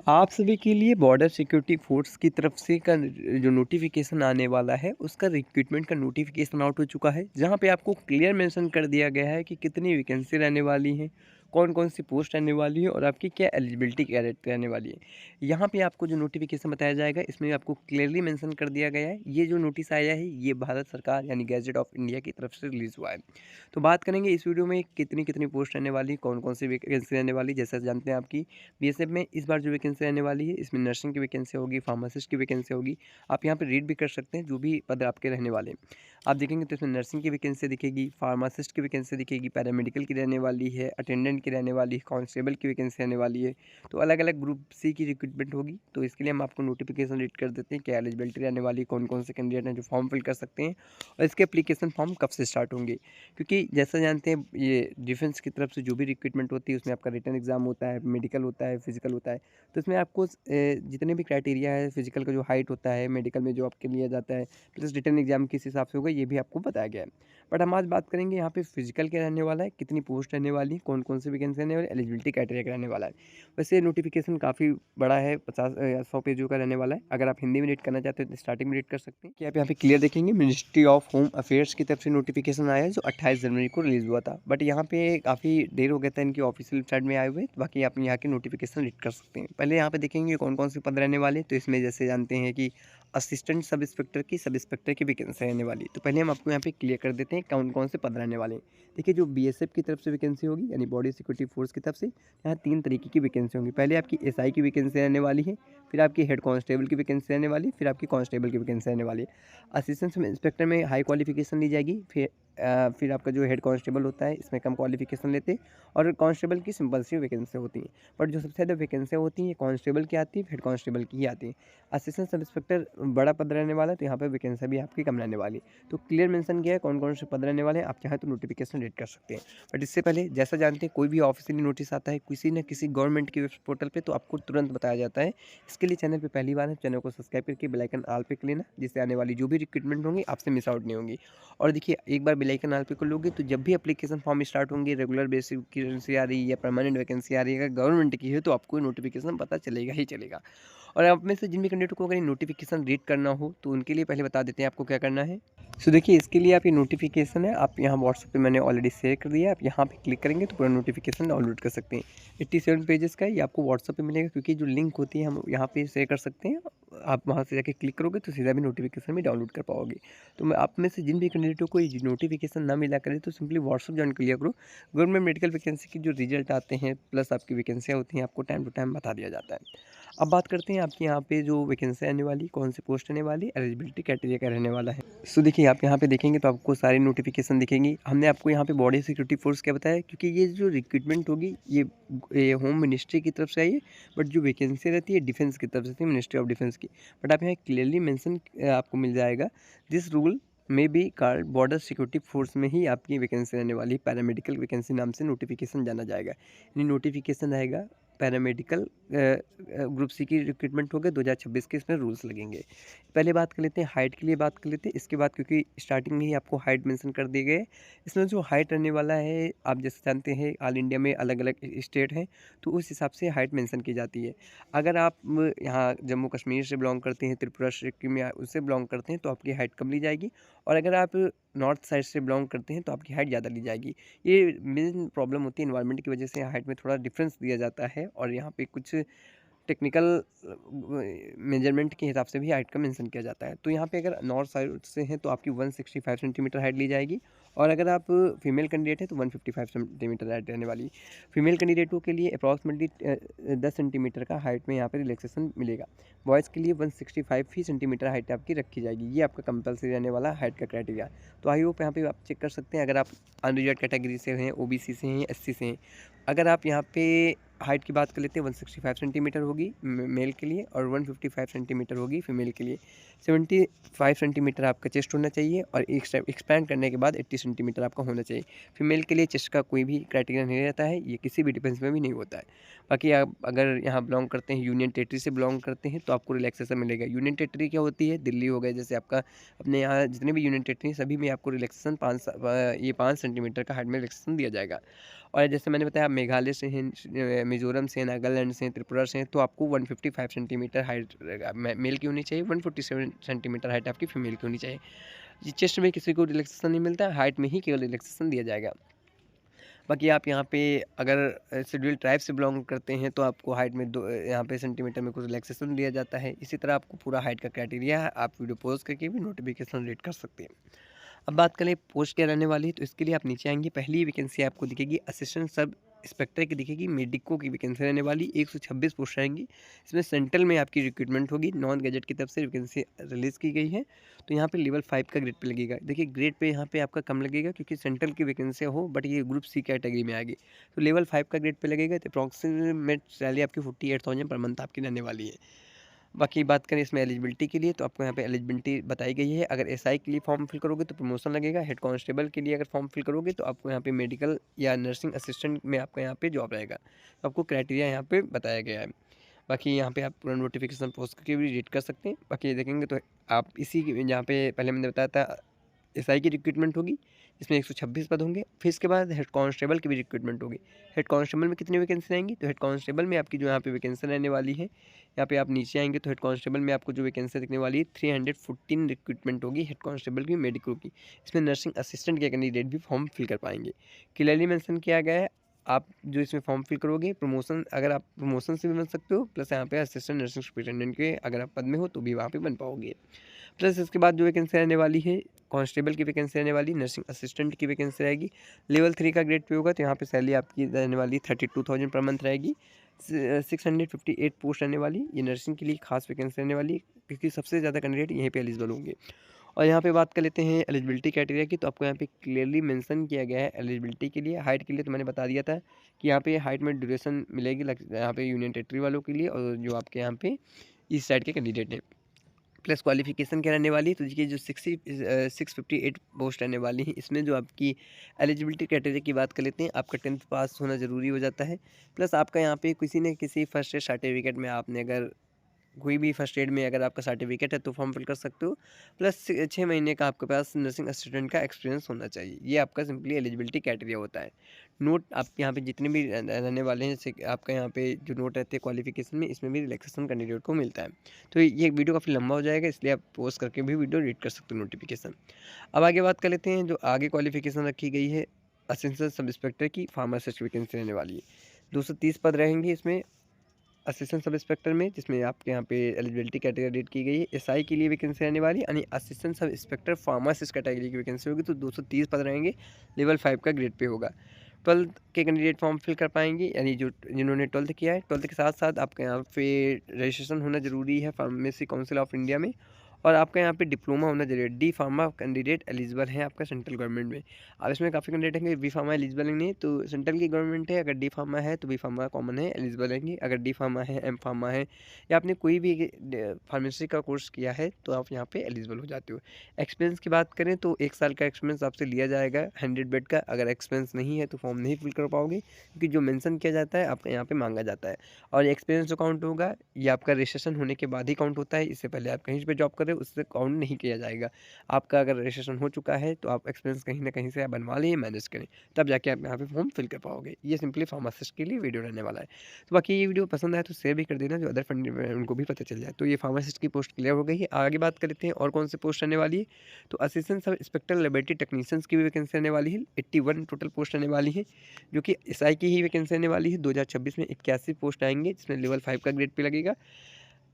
आप सभी के लिए बॉर्डर सिक्योरिटी फोर्स की तरफ से का जो नोटिफिकेशन आने वाला है उसका रिक्रूटमेंट का नोटिफिकेशन आउट हो चुका है, जहां पे आपको क्लियर मेंशन कर दिया गया है कि कितनी वैकेंसी रहने वाली हैं, कौन कौन सी पोस्ट रहने वाली है और आपकी क्या एलिजिबिलिटी क्या रहने वाली है। यहाँ पे आपको जो नोटिफिकेशन बताया जाएगा इसमें आपको क्लियरली मेंशन कर दिया गया है। ये जो नोटिस आया है ये भारत सरकार यानी गैजेट ऑफ इंडिया की तरफ से रिलीज़ हुआ है। तो बात करेंगे इस वीडियो में कितनी कितनी पोस्ट रहने वाली, कौन कौन सी वैकेंसी रहने वाली। जैसा जानते हैं आपकी बीएसएफ में इस बार जो वैकेंसी आने वाली है इसमें नर्सिंग की वैकेंसी होगी, फार्मासिस्ट की वैकेंसी होगी। आप यहाँ पे रीड भी कर सकते हैं जो भी पद आपके रहने वाले हैं। आप देखेंगे तो इसमें नर्सिंग की वैकेंसी दिखेगी, फार्मासिस्ट की वैकेंसी दिखेगी, पैरामेडिकल की रहने वाली है, अटेंडेंट की रहने वाली है, कांस्टेबल की वैकेंसी रहने वाली है। तो अलग अलग ग्रुप सी की रिक्रूटमेंट होगी। तो इसके लिए हम आपको नोटिफिकेशन रीड कर देते हैं क्या एलिजिबिलिटी रहने वाली है, कौन कौन से कैंडिडेट हैं जो फॉर्म फिल कर सकते हैं और इसके अप्लीकेशन फॉर्म कब से स्टार्ट होंगे। क्योंकि जैसा जानते हैं ये डिफेंस की तरफ से जो भी रिक्रूटमेंट होती है उसमें आपका रिटन एग्जाम होता है, मेडिकल होता है, फिजिकल होता है। तो इसमें आपको जितने भी क्राइटेरिया है, फिजिकल का जो हाइट होता है, मेडिकल में जो आपके लिया जाता है, प्लस रिटन एग्जाम किस हिसाब से होगा ये भी आपको बताया गया है। बट हम आज बात करेंगे यहाँ पे फिजिकल क्या रहने वाला है, कितनी पोस्ट रहने वाली है, कौन कौन सी वैकेंसी रहने वाली है, एलिजिबिलिटी क्राइटेरिया क्या रहने वाला है। वैसे नोटिफिकेशन काफ़ी बड़ा है, 50 या 100 पेजों का रहने वाला है। अगर आप हिंदी में रीड करना चाहते हो तो स्टार्टिंग में रीड कर सकते हैं कि आप यहाँ पे क्लियर देखेंगे मिनिस्ट्री ऑफ होम अफेयर्स की तरफ से नोटिफिकेशन आया है जो 28 जनवरी को रिलीज़ हुआ था। बट यहाँ पे काफ़ी देर हो गया था इनकी ऑफिशियल वेबसाइट में आए हुए, बाकी आप यहाँ के नोटिफिकेशन रीड कर सकते हैं। पहले यहाँ पे देखेंगे कौन कौन से पद रहने वाले, तो इसमें जैसे जानते हैं कि असिस्टेंट सब इंस्पेक्टर की वैकेंसी रहने वाली। तो पहले हम आपको यहाँ पे क्लियर कर देते हैं कौन कौन से पद रहने वाले हैं। देखिए जो बीएसएफ की तरफ से वैकेंसी होगी यानी बॉडी सिक्योरिटी फोर्स की तरफ से, यहाँ 3 तरीके की वैकेंसी होंगी। पहले आपकी एसआई की वैकेंसी रहने वाली है, फिर आपकी हेड कांस्टेबल की वैकेंसी रहने वाली है, फिर आपकी कांस्टेबल की वैकेंसी रहने वाली है। असिस्टेंट सब इंस्पेक्टर में हाई क्वालिफिकेशन ली जाएगी, फिर आपका जो हेड कांस्टेबल होता है इसमें कम क्वालिफिकेशन लेते हैं और कांस्टेबल की सिंपल सी वैकेंसी होती हैं। बट जो सबसे ज़्यादा वैकेंसियाँ होती हैं कांस्टेबल की आती है, हेड कांस्टेबल की ही आती है। असिस्टेंट सब इंस्पेक्टर बड़ा पद रहने वाला है तो यहाँ पे वैकेंसी भी आपकी कम रहने वाली है। तो क्लियर मेंशन किया है कौन कौन से पद रहने वाले हैं, आप चाहें तो नोटिफिकेशन रीड कर सकते हैं। बट इससे पहले जैसा जानते हैं कोई भी ऑफिशियली नोटिस आता है किसी न किसी गवर्नमेंट के वेब पोर्टल पे तो आपको तुरंत बताया जाता है। इसके लिए चैनल पे पहली बार है, चैनल को सब्सक्राइब करके बेल आइकन ऑल पे कर लेना, जिससे आने वाली जो भी रिक्रूटमेंट होंगी आपसे मिस आउट नहीं होंगी। और देखिए एक बार बेल आइकन ऑल पे कर लोगे तो जब भी एप्लीकेशन फॉर्म स्टार्ट होंगे, रेगुलर बेसिस की वैकेंसी आ रही है या परमानेंट वैकेंसी आ रही है, अगर गवर्नमेंट की है तो आपको नोटिफिकेशन पता चलेगा ही चलेगा। और आप में से जिन भी कैंडिडेट को अगर नोटिफिकेशन रीड करना हो तो उनके लिए पहले बता देते हैं आपको क्या करना है। सो देखिए इसके लिए आप ये नोटिफिकेशन है आप यहाँ व्हाट्सएप पे मैंने ऑलरेडी शेयर कर दिया है, आप यहाँ पे क्लिक करेंगे तो पूरा नोटिफिकेशन डाउनलोड कर सकते हैं। 87 पेजेस का है, ये आपको व्हाट्सएप पे मिलेगा क्योंकि जो लिंक होती है हम यहाँ पे शेयर कर सकते हैं। आप वहाँ से जाके क्लिक करोगे तो सीधा भी नोटिफिकेशन भी डाउनलोड कर पाओगे। तो मैं आप में से जिन भी कैंडिडेटों को ये नोटिफिकेशन ना मिला करे तो सिंपली व्हाट्सएप ज्वाइन कर लिया करो। गवर्नमेंट मेडिकल वैकेंसी की जो रिजल्ट आते हैं प्लस आपकी वैकेंसियाँ होती हैं आपको टाइम टू टाइम बता दिया जाता है। अब बात करते हैं आपके यहाँ पे जो वैकेंसी आने वाली, कौन सी पोस्ट आने वाली, एलिजिबिलिटी क्राइटेरिया क्या रहने वाला है। सो देखिए आप यहाँ पे देखेंगे तो आपको सारी नोटिफिकेशन दिखेंगी। हमने आपको यहाँ पे बॉडी सिक्योरिटी फोर्स क्या बताया क्योंकि ये जो रिक्रूटमेंट होगी ये होम मिनिस्ट्री की तरफ से आई है। बट जो वैकेंसी रहती है डिफेंस की तरफ से, मिनिस्ट्री ऑफ डिफेंस की। बट आप यहाँ क्लियरली मेंशन आपको मिल जाएगा दिस रूल में भी कार्ड बॉर्डर सिक्योरिटी फोर्स में ही आपकी वैकेंसी रहने वाली है। पैरामेडिकल वैकेंसी नाम से नोटिफिकेशन जाना जाएगा। यानी नोटिफिकेशन आएगा पैरामेडिकल ग्रुप सी की रिक्रूटमेंट हो गए 2026 के इसमें रूल्स लगेंगे। पहले बात कर लेते हैं हाइट के लिए बात कर लेते हैं इसके बाद, क्योंकि स्टार्टिंग में ही आपको हाइट मेंशन कर दिए गए। इसमें जो हाइट रहने वाला है आप जैसे जानते हैं ऑल इंडिया में अलग अलग स्टेट हैं तो उस हिसाब से हाइट मेंशन की जाती है। अगर आप यहाँ जम्मू कश्मीर से बिलोंग करते हैं, त्रिपुरा सिक्किम या उससे बिलोंग करते हैं तो आपकी हाइट कम ली जाएगी। और अगर आप नॉर्थ साइड से बिलोंग करते हैं तो आपकी हाइट ज़्यादा ली जाएगी। ये मेन प्रॉब्लम होती है एनवायरनमेंट की वजह से हाइट में थोड़ा डिफरेंस दिया जाता है और यहाँ पे कुछ टेक्निकल मेजरमेंट के हिसाब से भी हाइट का मेंशन किया जाता है। तो यहाँ पे अगर नॉर्थ साइड से हैं तो आपकी 165 सेंटीमीटर हाइट ली जाएगी और अगर आप फीमेल कैंडिडेट हैं तो 155 सेंटीमीटर हाइट रहने वाली है। फीमेल कैंडिडेटों के लिए अप्रॉक्सीमेटली 10 सेंटीमीटर का हाइट में यहाँ पे रिलैक्सेशन मिलेगा। बॉयज़ के लिए 165 ही सेंटीमीटर हाइट आपकी रखी जाएगी। ये आपका कंपलसरी रहने वाला हाइट का क्राइटेरिया। तो आई होप यहाँ पे आप चेक कर सकते हैं अगर आप अनरिजर्व कैटेगरी से हैं, ओबीसी से हैं, एससी से हैं। अगर आप यहाँ पे हाइट की बात कर लेते हैं 165 सेंटीमीटर होगी मेल के लिए और 155 सेंटीमीटर होगी फीमेल के लिए। 75 सेंटीमीटर आपका चेस्ट होना चाहिए और एक्सपैंड करने के बाद 80 सेंटीमीटर आपका होना चाहिए। फीमेल के लिए चेस्ट का कोई भी क्राइटेरिया नहीं रहता है, ये किसी भी डिफेंस में भी नहीं होता है। बाकी आप अगर यहाँ बिलोंग करते हैं, यूनियन टेरिटरी से बिलोंग करते हैं तो आपको रिलैक्सेशन मिलेगा। यूनियन टेरिटरी क्या होती है, दिल्ली हो गया जैसे आपका, अपने यहाँ जितने भी यूनियन टेरिटरी सभी में आपको रिलैक्सेशन 5 सेंटीमीटर का हाइट में रिलैक्सेशन दिया जाएगा। और जैसे मैंने बताया आप मेघालय से हैं, मिज़ोरम से हैं, नागालैंड से हैं, त्रिपुरा से हैं, तो आपको 155 सेंटीमीटर हाइट मेल की होनी चाहिए, 147 सेंटीमीटर हाइट आपकी फीमेल की होनी चाहिए। ये चेस्ट में किसी को रिलैक्सेशन नहीं मिलता है, हाइट में ही केवल रिलैक्सेशन दिया जाएगा। बाकी आप यहाँ पे अगर शेड्यूल ट्राइब से बिलोंग करते हैं तो आपको हाइट में यहाँ पे सेंटीमीटर में कुछ रिलैक्सेशन दिया जाता है। इसी तरह आपको पूरा हाइट का क्राइटेरिया है, आप वीडियो पॉज़ करके भी नोटिफिकेशन रीड कर सकते हैं। अब बात करें पोस्ट क्या रहने वाली है, तो इसके लिए आप नीचे आएंगे, पहली वैकेंसी आपको दिखेगी असिस्टेंट सब इंस्पेक्टर की दिखेगी, मेडिको की वैकेंसी रहने वाली 126 पोस्ट रहेंगी। इसमें सेंट्रल में आपकी रिक्रूटमेंट होगी, नॉन गैजेट की तरफ से वैकेंसी रिलीज़ की गई है। तो यहाँ पे लेवल 5 का ग्रेड पे लगेगा। देखिए ग्रेड पे यहाँ पे आपका कम लगेगा क्योंकि सेंट्रल की वैकेंसी हो, बट ये ग्रुप सी कैटेगरी में आएगी। तो लेवल 5 का ग्रेड पे लगेगा, तो अप्रॉक्सीमेट सैलरी आपकी 48,000 पर मंथ आपकी रहने वाली है। बाकी बात करें इसमें एलिजिबिलिटी के लिए, तो आपको यहाँ पे एलिजिबिलिटी बताई गई है। अगर एसआई के लिए फॉर्म फिल करोगे तो प्रमोशन लगेगा, हेड कांस्टेबल के लिए अगर फॉर्म फिल करोगे तो आपको यहाँ पे मेडिकल या नर्सिंग असिस्टेंट में आपका यहाँ पे जॉब रहेगा। तो आपको क्राइटेरिया यहाँ पे बताया गया है। बाकी यहाँ पे आप पूरा नोटिफिकेशन पोस्ट करके भी रीड कर सकते हैं। बाकी ये देखेंगे तो आप इसी यहाँ पे पहले मैंने बताया था एसआई की रिक्रूटमेंट होगी, इसमें 126 पद होंगे। फिर इसके बाद हेड कांस्टेबल की भी रिक्रूटमेंट होगी। हेड कांस्टेबल में कितनी वैकेंसी रहेंगी, तो हेड कांस्टेबल में आपकी जो यहाँ पे वैकेंसी रहने वाली है, यहाँ पे आप नीचे आएंगे तो हेड कांस्टेबल में आपको जो वैकेंसी दिखने वाली है 314 रिक्रूटमेंट होगी हेड कांस्टेबल की मेडिको की। इसमें नर्सिंग असिस्टेंट के कैंडिडेट भी फॉर्म फिल कर पाएंगे। क्लियरली मेंशन किया गया है, आप जो इसमें फॉर्म फिल करोगे प्रमोशन, अगर आप प्रमोशन से भी बन सकते हो, प्लस यहाँ पे असिस्टेंट नर्सिंग सुपरिटेंडेंट के अगर आप पद में हो तो भी वहाँ पे बन पाओगे। प्लस इसके बाद जो वैकेंसी रहने वाली है, कांस्टेबल की वैकेंसी रहने वाली, नर्सिंग असिस्टेंट की वैकेंसी रहेगी। लेवल 3 का ग्रेड पे होगा, तो यहाँ पे सैलरी आपकी रहने वाली 32,000 पर मंथ रहेगी। 658 पोस्ट रहने वाली, ये नर्सिंग के लिए खास वैकेंसी रहने वाली क्योंकि सबसे ज़्यादा कैंडिडेट यहीं पे एलिजिबल होंगे। और यहाँ पे बात कर लेते हैं एलिजिबिलिटी क्राइटेरिया की, तो आपको यहाँ पे क्लियरली मेंशन किया गया है एलिजिबिलिटी के लिए। हाइट के लिए तो मैंने बता दिया था कि यहाँ पे हाइट में ड्यूरेशन मिलेगी यहाँ पे यूनियन टेरिटरी वालों के लिए, और जो आपके यहाँ पे इस साइड के कैंडिडेट हैं। प्लस क्वालिफिकेशन क्या रहने वाली है, तो देखिए जो 658 पोस्ट रहने वाली है, इसमें जो आपकी एलिजिबिलिटी क्राइटेरिया की बात कर लेते हैं, आपका 10th पास होना ज़रूरी हो जाता है। प्लस आपका यहाँ पे किसी न किसी फर्स्ट एड सर्टिफिकेट में आपने अगर कोई भी फर्स्ट एड में अगर आपका सर्टिफिकेट है तो फॉर्म फिल कर सकते हो। प्लस 6 महीने का आपके पास नर्सिंग असिस्टेंट का एक्सपीरियंस होना चाहिए। ये आपका सिंपली एलिजिबिलिटी क्राइटेरिया होता है। नोट आप यहाँ पे जितने भी रहने वाले हैं, जैसे आपका यहाँ पे जो नोट रहते हैं क्वालिफिकेशन में, इसमें भी रिलैक्सेशन कैंडिडेट को मिलता है। तो ये वीडियो काफ़ी लंबा हो जाएगा, इसलिए आप पॉज करके भी वीडियो रीड कर सकते हो नोटिफिकेशन। अब आगे बात कर लेते हैं, जो आगे क्वालिफिकेशन रखी गई है असिस्टेंट सब इंस्पेक्टर की फार्मासिस्ट वैकेंसी रहने वाली है। 230 पद रहेंगे इसमें असिस्टेंट सब इंस्पेक्टर में, जिसमें आपके यहाँ पे एलिजिबिलिटी कैटेगरी रेट की गई है। एसआई के लिए वैकेंसी रहने वाली, यानी assistant sub inspector pharmacist category की वैकेंसी होगी, तो 230 पद रहेंगे, लेवल 5 का ग्रेड पे होगा। 12th के कैंडिडेट फॉर्म फिल कर पाएंगे, यानी जो जिन्होंने 12th किया है। 12th के साथ साथ आपके यहाँ पे रजिस्ट्रेशन होना जरूरी है फार्मेसी काउंसिल ऑफ इंडिया में, और आपका यहाँ पे डिप्लोमा होना जरूरी है। डी फार्मा कैंडिडेट एलिजिबल है आपका सेंट्रल गवर्नमेंट में। अब इसमें काफ़ी कैंडिडेट हैं, बी फार्मा एलिजिबल नहीं, तो सेंट्रल की गवर्नमेंट है, अगर डी फार्मा है तो बी फार्मा कॉमन है, एलिजिबल रहेंगे। अगर डी फार्मा है, एम फार्मा है, या आपने कोई भी फार्मेसी का कोर्स किया है तो आप यहाँ पे एलिजिबल हो जाते हो। एक्सपीरियंस की बात करें तो 1 साल का एक्सपीरियंस आपसे लिया जाएगा 100 बेड का। अगर एक्सपीरियंस नहीं है तो फॉर्म नहीं फिल कर पाओगे, क्योंकि जो मेंशन किया जाता है आपका यहाँ पे मांगा जाता है। और एक्सपीरियंस जो काउंट होगा ये आपका रजिस्ट्रेशन होने के बाद ही काउंट होता है। इससे पहले आप कहीं पे जॉब कर रहे हो उससे काउंट नहीं किया जाएगा। आपका अगर रजिस्ट्रेशन हो चुका है तो आप एक्सपीरियंस कहीं ना कहीं से आप बनवा लें, मैनेज करें, तब जाके आप यहाँ पे फॉर्म फिल कर पाओगे। ये सिंपली फार्मासिस्ट के लिए वीडियो रहने वाला है। तो बाकी ये वीडियो पसंद आए तो शेयर भी कर देना, जो अदर फंड उनको भी पता चल जाए। तो ये फार्मासिस्ट की पोस्ट क्लियर हो गई है। आगे बात कर लेते हैं और कौन सी पोस्ट रहने वाली है, तो assistant sub inspector laboratory technicians की भी वैकेंसी रहने वाली है। 81 टोटल पोस्ट रहने वाली है, जो कि एसआई की ही वैकेंसी रहने वाली है। 2026 में 81 पोस्ट आएंगे, जिसमें लेवल 5 का ग्रेड पे लगेगा।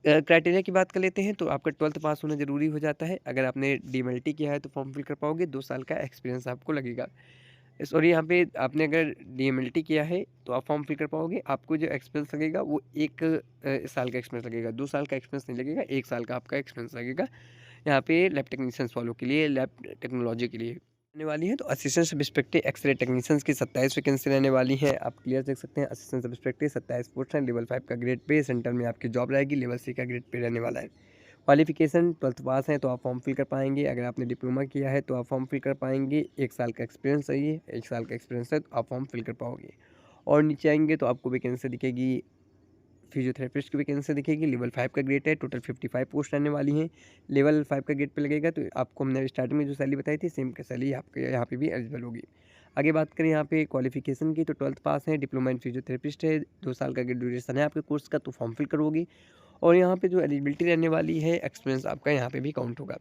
क्राइटेरिया की बात कर लेते हैं, तो आपका 12th पास होना ज़रूरी हो जाता है। अगर आपने डीएमएलटी किया है तो फॉर्म फिल कर पाओगे, 2 साल का एक्सपीरियंस आपको लगेगा। सॉरी, यहाँ पे आपने अगर डीएमएलटी किया है तो आप फॉर्म फिल कर पाओगे। आपको जो एक्सपीरियंस लगेगा वो 1 साल का एक्सपीरियंस लगेगा, 2 साल का एक्सपीरियंस नहीं लगेगा, 1 साल का आपका एक्सपीरियंस लगेगा। यहाँ पे लैब टेक्नीशियंस वालों के लिए, लैब टेक्नोलॉजी के लिए रहने वाली है। तो assistant sub inspector x ray technicians की 27 वैकेंसी रहने वाली है। आप क्लियर देख सकते हैं, असिस्टेंट सब इंस्पेक्टर 27 पोस्ट हैं, लेवल 5 का ग्रेड पे, सेंटर में आपकी जॉब रहेगी, लेवल 6 का ग्रेड पे रहने वाला है। क्वालिफिकेशन 12th पास है तो आप फॉर्म फिल कर पाएंगे। अगर आपने डिप्लोमा किया है तो आप फॉर्म फिल कर पाएंगे। 1 साल का एक्सपीरियंस चाहिए, 1 साल का एक्सपीरियंस है तो आप फॉर्म फिल कर पाओगे। और नीचे आएंगे तो आपको वैकेंसी दिखेगी, फिजियोथेरेपिस्ट की वैकेंसी दिखेगी, लेवल 5 का ग्रेड है, टोटल 55 पोस्ट रहने वाली हैं। लेवल 5 का ग्रेड पे लगेगा, तो आपको हमने स्टार्टिंग में जो सैलरी बताई थी सेम का सैलरी आपके यहाँ पे भी एलिजिबल होगी। आगे बात करें यहाँ पे क्वालिफिकेशन की, तो 12th पास है, डिप्लोमा इन फिजियोथेरेपिस्ट है, 2 साल का ड्यूरेशन है आपके कोर्स का, तो फॉर्म फिल करोगे। और यहाँ पे जो एलिजिबिलिटी रहने वाली है, एक्सपीरियंस आपका यहाँ पे भी काउंट होगा।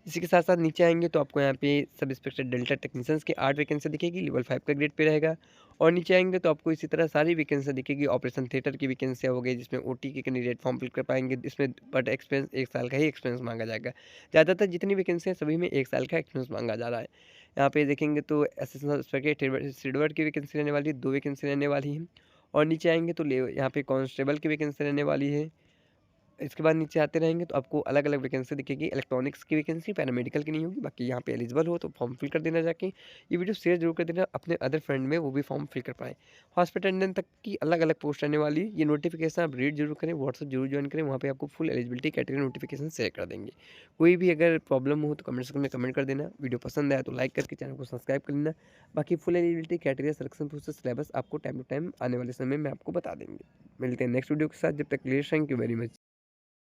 इसी के साथ-साथ नीचे आएँगे तो आपको यहाँ पे सब इंस्पेक्टर डेल्टा टेक्नीशियंस की 8 वैकेंसी दिखेगी, लेवल 5 का ग्रेड पे रहेगा। और नीचे आएँगे तो आपको इसी तरह सारी वैकेंसी दिखेगी, ऑपरेशन थिएटर की वैकेंसियाँ हो गई, जिसमें ओटी के कैंडिडेट फॉर्म फिल कर पाएँगे, इसमें बट एक्सपीरियंस 1 साल का ही एक्सपीरियंस माँगा जाएगा। ज़्यादातर जितनी वैकेंसी है सभी में 1 साल का एक्सपीरियंस माँगा जा रहा है। यहाँ पे देखेंगे तो असिस्टेंट इंस्पेक्टर सिडवर्ड की वैकेंसी रहने वाली है, 2 वैकेंसी रहने वाली है। और नीचे आएँगे तो ले यहाँ पे कांस्टेबल की वैकेंसी रहने वाली है। इसके बाद नीचे आते रहेंगे तो आपको अलग-अलग वैकेंसी दिखेगी। इलेक्ट्रॉनिक्स की वैकेंसी पैरामेडिकल की नहीं होगी, बाकी यहाँ पे एलिजिबल हो तो फॉर्म फिल कर देना जाके। ये वीडियो शेयर ज़रूर कर देना अपने अदर फ्रेंड में, वो भी फॉर्म फिल कर पाएँ। हॉस्पिटल अटेंडेंट तक की अलग-अलग पोस्ट रहने वाली है। ये नोटिफिकेशन आप रीड ज़रूर करें, व्हाट्सएप ज़रूर जॉइन करें, वहाँ पे आपको full eligibility category notification share कर देंगे। कोई भी अगर प्रॉब्लम हो तो कमेंट सेक्शन में कमेंट कर देना। वीडियो पसंद आया तो लाइक करके चैनल को सब्सक्राइब कर लेना। बाकी full eligibility criteria, selection process, syllabus आपको टाइम टू टाइम आने वाले समय में आपको बता देंगे। मिलते हैं नेक्स्ट वीडियो के साथ, जब तक के लिए थैंक यू वेरी मच।